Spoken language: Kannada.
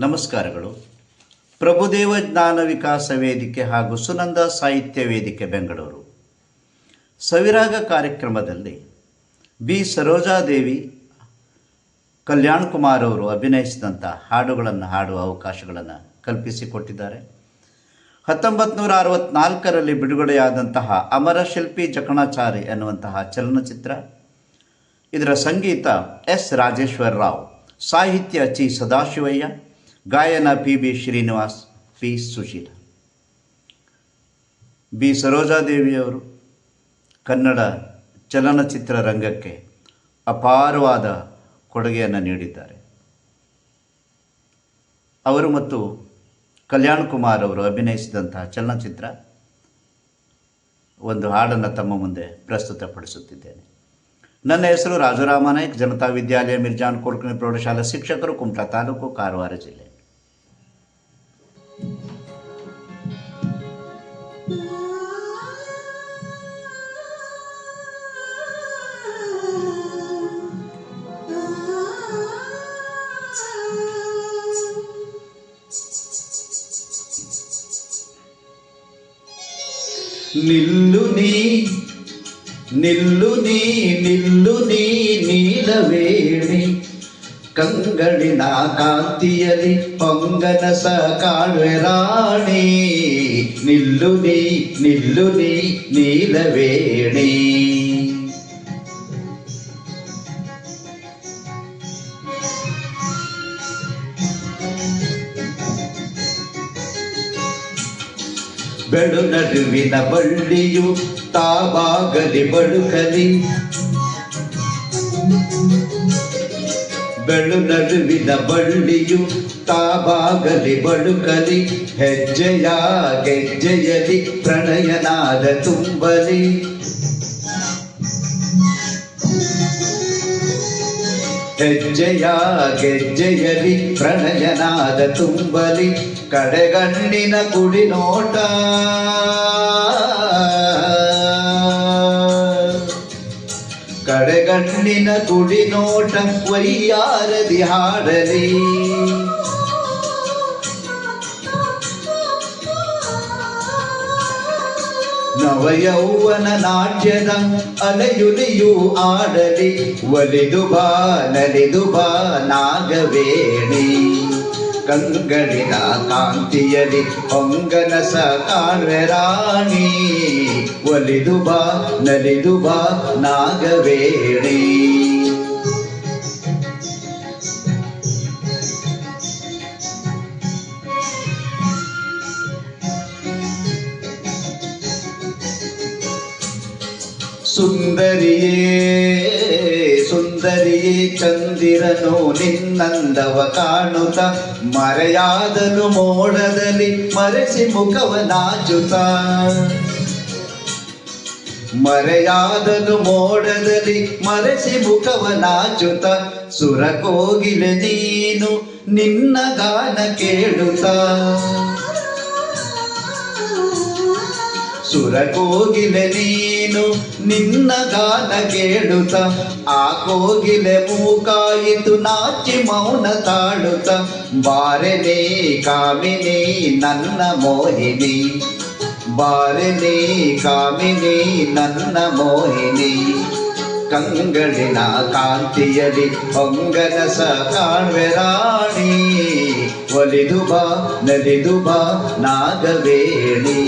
ನಮಸ್ಕಾರಗಳು. ಪ್ರಭುದೇವ ಜ್ಞಾನ ವಿಕಾಸ ವೇದಿಕೆ ಹಾಗೂ ಸುನಂದ ಸಾಹಿತ್ಯ ವೇದಿಕೆ ಬೆಂಗಳೂರು ಸವಿರಾಗ ಕಾರ್ಯಕ್ರಮದಲ್ಲಿ ಬಿ ಸರೋಜಾದೇವಿ, ಕಲ್ಯಾಣ್ ಕುಮಾರ್ ಅವರು ಅಭಿನಯಿಸಿದಂಥ ಹಾಡುಗಳನ್ನು ಹಾಡುವ ಅವಕಾಶಗಳನ್ನು ಕಲ್ಪಿಸಿಕೊಟ್ಟಿದ್ದಾರೆ. 1964ರಲ್ಲಿ ಬಿಡುಗಡೆಯಾದಂತಹ ಅಮರಶಿಲ್ಪಿ ಜಕಣಾಚಾರಿ ಎನ್ನುವಂತಹ ಚಲನಚಿತ್ರ. ಇದರ ಸಂಗೀತ ಎಸ್ ರಾಜೇಶ್ವರ ರಾವ್, ಸಾಹಿತ್ಯ ಚಿ ಸದಾಶಿವಯ್ಯ, ಗಾಯನ P B Srinivas, P Susheela. B ಸರೋಜಾದೇವಿಯವರು ಕನ್ನಡ ಚಲನಚಿತ್ರ ರಂಗಕ್ಕೆ ಅಪಾರವಾದ ಕೊಡುಗೆಯನ್ನು ನೀಡಿದ್ದಾರೆ. ಅವರು ಮತ್ತು ಕಲ್ಯಾಣ್ ಕುಮಾರ್ ಅವರು ಅಭಿನಯಿಸಿದಂತಹ ಚಲನಚಿತ್ರ ಒಂದು ಹಾಡನ್ನು ತಮ್ಮ ಮುಂದೆ ಪ್ರಸ್ತುತಪಡಿಸುತ್ತಿದ್ದೇನೆ. ನನ್ನ ಹೆಸರು ರಾಜರಾಮ ನಾಯ್ಕ್, ಜನತಾ ವಿದ್ಯಾಲಯ ಮಿರ್ಜಾನ್ ಕೋಲ್ಕಣಿ ಪ್ರೌಢಶಾಲಾ ಶಿಕ್ಷಕರು, ಕುಮಟಾ ತಾಲೂಕು, ಕಾರವಾರ ಜಿಲ್ಲೆ. ನಿಲ್ಲು ನೀ ನಿಲ್ಲು ನೀ ನಿಲ್ಲು ನೀ ನೀಲವೇಣಿ, ಕಂಗಳಿನ ಕಾಂತಿಯಲಿ ಹೊಂಗನಸ ಕಾಣುವೆ ರಾಣಿ. ನಿಲ್ಲು ನೀ ನಿಲ್ಲು ನೀ ನೀಲವೇಣಿ. ಬೆಳು ನಡುವಿನ ಬಳ್ಳಿಯು ತಾವಾಗಲಿ ಬಳುಕಲಿ, ಬೆಳು ನಡುವಿನ ಬಳ್ಳಿಯು ತಾವಾಗಲಿ ಬಳುಕಲಿ, ಹೆಜ್ಜೆಯ ಗೆಜ್ಜೆಯಲಿ ಪ್ರಣಯನಾದ ತುಂಬಲಿ. ಹೆಜ್ಜೆಯ ಗೆಜ್ಜೆಯಲಿ ಪ್ರಣಯನಾದ ತುಂಬಲಿ, ಕಡೆಗಣ್ಣಿನ ಕುಡಿ ನೋಟ ಕಡೆಗಣ್ಣಿನ ಕುಡಿ ನೋಟ ವೈಯಾರದಿ ಹಾಡಲಿ. ನವಯೌವನ ನಾಟ್ಯದ ಅಲೆಯುಲಿಯು ಆಡಲಿ, ಒಲಿದು ಬಾ ನಲಿದು ಬಾ ನಾಗವೇಣಿ. ಕಂಗಳಿನ ಕಾಂತಿಯಲಿ ಹೊಂಗನಸ ಕಾಣುವೆ ರಾಣಿ, ಒಲಿದು ಬಾ ನಲಿದು ಬಾ ನಾಗವೇಣಿ. ಸುಂದರಿಯೇ ಸುಂದರಿಯೇ ಚಂದಿರನು ನಿನ್ನಂದವ ಕಾಣುತ್ತ, ಮರೆಯಾದನು ಮೋಡದಲ್ಲಿ ಮರೆಸಿ ಮುಖವ ನಾಚುತ್ತ. ಮರೆಯಾದನು ಮೋಡದಲ್ಲಿ ಮರೆಸಿ ಮುಖವ ನಾಚುತ್ತ, ಸುರಕೋಗಿಲೆ ನೀನು ನಿನ್ನ ಗಾನ ಕೇಳುತ್ತ. ಸುರಕೋಗಿಲೆ ನೀನು ನಿನ್ನ ಗಾನ ಕೇಳುತ್ತ, ಆ ಕೋಗಿಲೆ ಮೂಕಾಯಿತು ನಾಚಿ ಮೌನ ತಾಳುತ್ತ. ಬಾರೆನೇ ಕಾಮಿನಿ ನನ್ನ ಮೋಹಿನಿ, ಬಾರೆನೇ ಕಾಮಿನಿ ನನ್ನ ಮೋಹಿನಿ. ಕಂಗಳಿನ ಕಾಂತಿಯಲಿ ಹೊಂಗನಸ ಕಾಣುವೆ ರಾಣಿ, ಒಲಿದು ಬಾ ನಲಿದು ಬಾ ನಾಗವೇಣಿ.